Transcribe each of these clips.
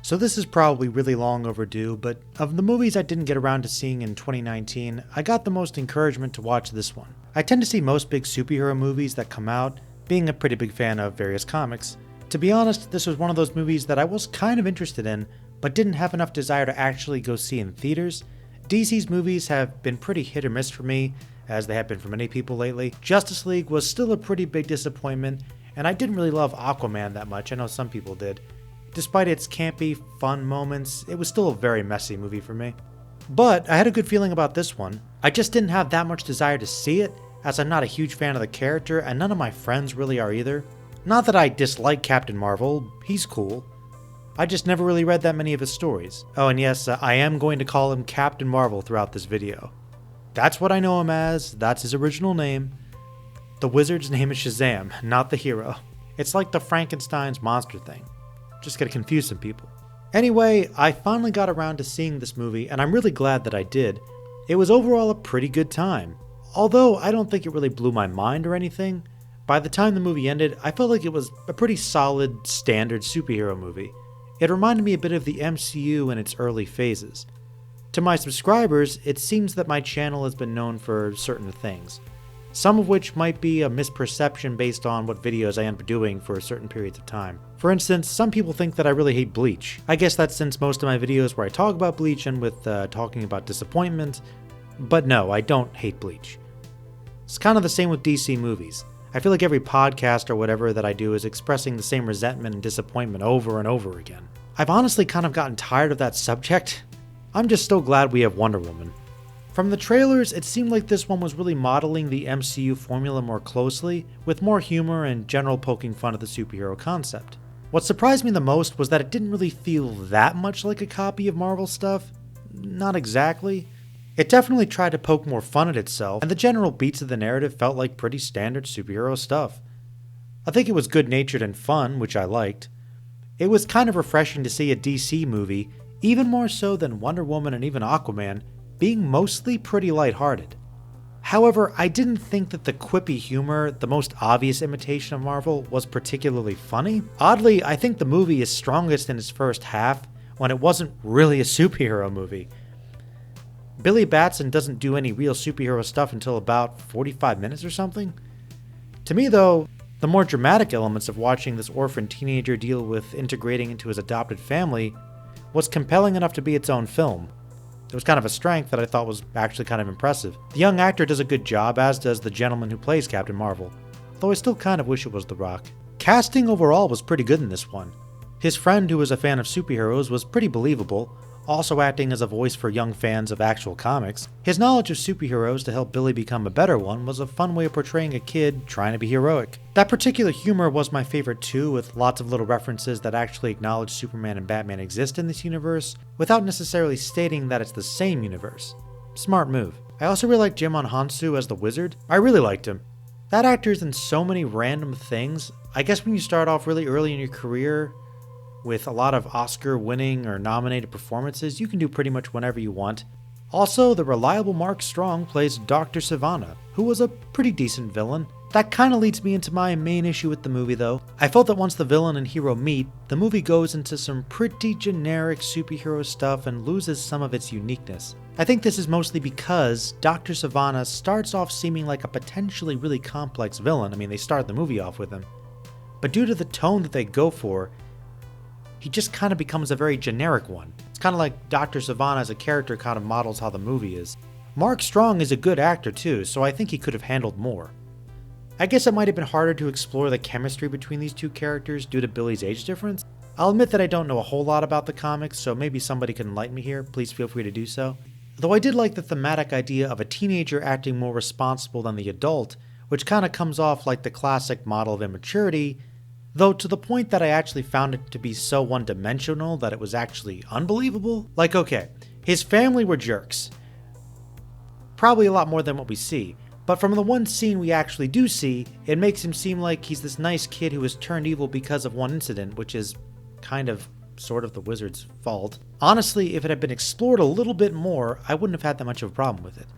So this is probably really long overdue, but of the movies I didn't get around to seeing in 2019, I got the most encouragement to watch this one. I tend to see most big superhero movies that come out, being a pretty big fan of various comics. To be honest, this was one of those movies that I was kind of interested in, but didn't have enough desire to actually go see in theaters. DC's movies have been pretty hit or miss for me, as they have been for many people lately. Justice League was still a pretty big disappointment, and I didn't really love Aquaman that much. I know some people did. Despite its campy, fun moments, it was still a very messy movie for me. But I had a good feeling about this one. I just didn't have that much desire to see it, as I'm not a huge fan of the character, and none of my friends really are either. Not that I dislike Captain Marvel, he's cool. I just never really read that many of his stories. Oh, and yes, I am going to call him Captain Marvel throughout this video. That's what I know him as, that's his original name. The wizard's name is Shazam, not the hero. It's like the Frankenstein's monster thing. Just gotta confuse some people. Anyway, I finally got around to seeing this movie, and I'm really glad that I did. It was overall a pretty good time. Although I don't think it really blew my mind or anything, by the time the movie ended, I felt like it was a pretty solid, standard superhero movie. It reminded me a bit of the MCU in its early phases. To my subscribers, it seems that my channel has been known for certain things. Some of which might be a misperception based on what videos I end up doing for certain periods of time. For instance, some people think that I really hate Bleach. I guess that's since most of my videos where I talk about Bleach and with talking about disappointment, but no, I don't hate Bleach. It's kind of the same with DC movies. I feel like every podcast or whatever that I do is expressing the same resentment and disappointment over and over again. I've honestly kind of gotten tired of that subject. I'm just so glad we have Wonder Woman. From the trailers, it seemed like this one was really modeling the MCU formula more closely, with more humor and general poking fun at the superhero concept. What surprised me the most was that it didn't really feel that much like a copy of Marvel stuff. Not exactly. It definitely tried to poke more fun at itself, and the general beats of the narrative felt like pretty standard superhero stuff. I think it was good-natured and fun, which I liked. It was kind of refreshing to see a DC movie, even more so than Wonder Woman and even Aquaman, being mostly pretty lighthearted. However, I didn't think that the quippy humor, the most obvious imitation of Marvel, was particularly funny. Oddly, I think the movie is strongest in its first half, when it wasn't really a superhero movie. Billy Batson doesn't do any real superhero stuff until about 45 minutes or something. To me though, the more dramatic elements of watching this orphan teenager deal with integrating into his adopted family was compelling enough to be its own film. It was kind of a strength that I thought was actually kind of impressive. The young actor does a good job, as does the gentleman who plays Captain Marvel, though I still kind of wish it was The Rock. Casting overall was pretty good in this one. His friend, who was a fan of superheroes, was pretty believable, also acting as a voice for young fans of actual comics. His knowledge of superheroes to help Billy become a better one was a fun way of portraying a kid trying to be heroic. That particular humor was my favorite too, with lots of little references that actually acknowledge Superman and Batman exist in this universe, without necessarily stating that it's the same universe. Smart move. I also really liked Jimon Hansu as the Wizard. I really liked him. That actor's in so many random things. I guess when you start off really early in your career, with a lot of Oscar-winning or nominated performances, you can do pretty much whatever you want. Also, the reliable Mark Strong plays Dr. Sivana, who was a pretty decent villain. That kinda leads me into my main issue with the movie though. I felt that once the villain and hero meet, the movie goes into some pretty generic superhero stuff and loses some of its uniqueness. I think this is mostly because Dr. Sivana starts off seeming like a potentially really complex villain. I mean, they start the movie off with him. But due to the tone that they go for, he just kind of becomes a very generic one. It's kind of like Dr. Sivana as a character kind of models how the movie is. Mark Strong is a good actor too, so I think he could have handled more. I guess it might have been harder to explore the chemistry between these two characters due to Billy's age difference. I'll admit that I don't know a whole lot about the comics, so maybe somebody can enlighten me here. Please feel free to do so. Though I did like the thematic idea of a teenager acting more responsible than the adult, which kind of comes off like the classic model of immaturity, though to the point that I actually found it to be so one-dimensional that it was actually unbelievable. Like, okay, his family were jerks. Probably a lot more than what we see, but from the one scene we actually do see, it makes him seem like he's this nice kid who was turned evil because of one incident, which is kind of, sort of the wizard's fault. Honestly, if it had been explored a little bit more, I wouldn't have had that much of a problem with it.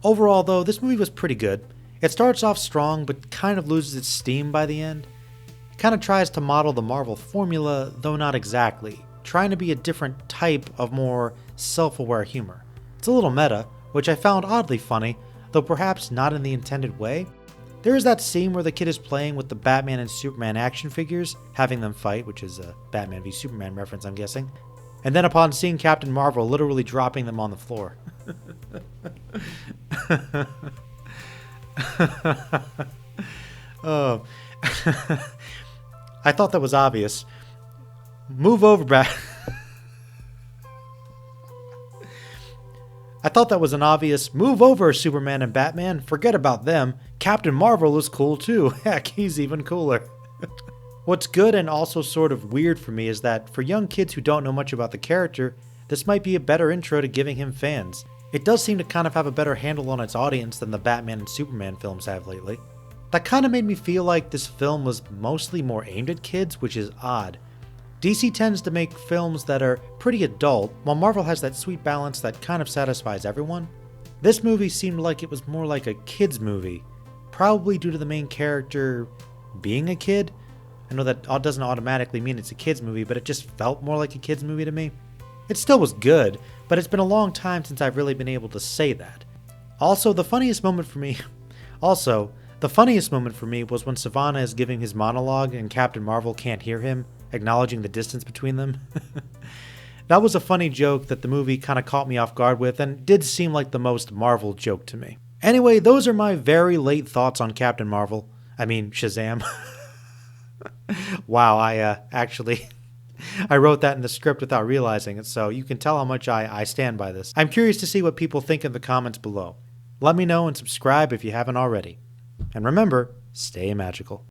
Overall though, this movie was pretty good. It starts off strong, but kind of loses its steam by the end. Kind of tries to model the Marvel formula, though not exactly. trying to be a different type of more self-aware humor. It's a little meta, which I found oddly funny, though perhaps not in the intended way. There is that scene where the kid is playing with the Batman and Superman action figures, having them fight, which is a Batman v Superman reference, I'm guessing. And then upon seeing Captain Marvel, literally dropping them on the floor. Oh. I thought that was obvious. Move over, I thought that was an obvious move over, Superman and Batman. Forget about them. Captain Marvel is cool too. Heck, he's even cooler. What's good and also sort of weird for me is that for young kids who don't know much about the character, this might be a better intro to giving him fans. It does seem to kind of have a better handle on its audience than the Batman and Superman films have lately. That kind of made me feel like this film was mostly more aimed at kids, which is odd. DC tends to make films that are pretty adult, while Marvel has that sweet balance that kind of satisfies everyone. This movie seemed like it was more like a kid's movie, probably due to the main character being a kid. I know that doesn't automatically mean it's a kid's movie, but it just felt more like a kid's movie to me. It still was good, but it's been a long time since I've really been able to say that. Also, the funniest moment for me was when Savannah is giving his monologue and Captain Marvel can't hear him, acknowledging the distance between them. That was a funny joke that the movie kind of caught me off guard with and did seem like the most Marvel joke to me. Anyway, those are my very late thoughts on Captain Marvel. I mean, Shazam. Wow, I wrote that in the script without realizing it, so you can tell how much I stand by this. I'm curious to see what people think in the comments below. Let me know and subscribe if you haven't already. And remember, stay magical.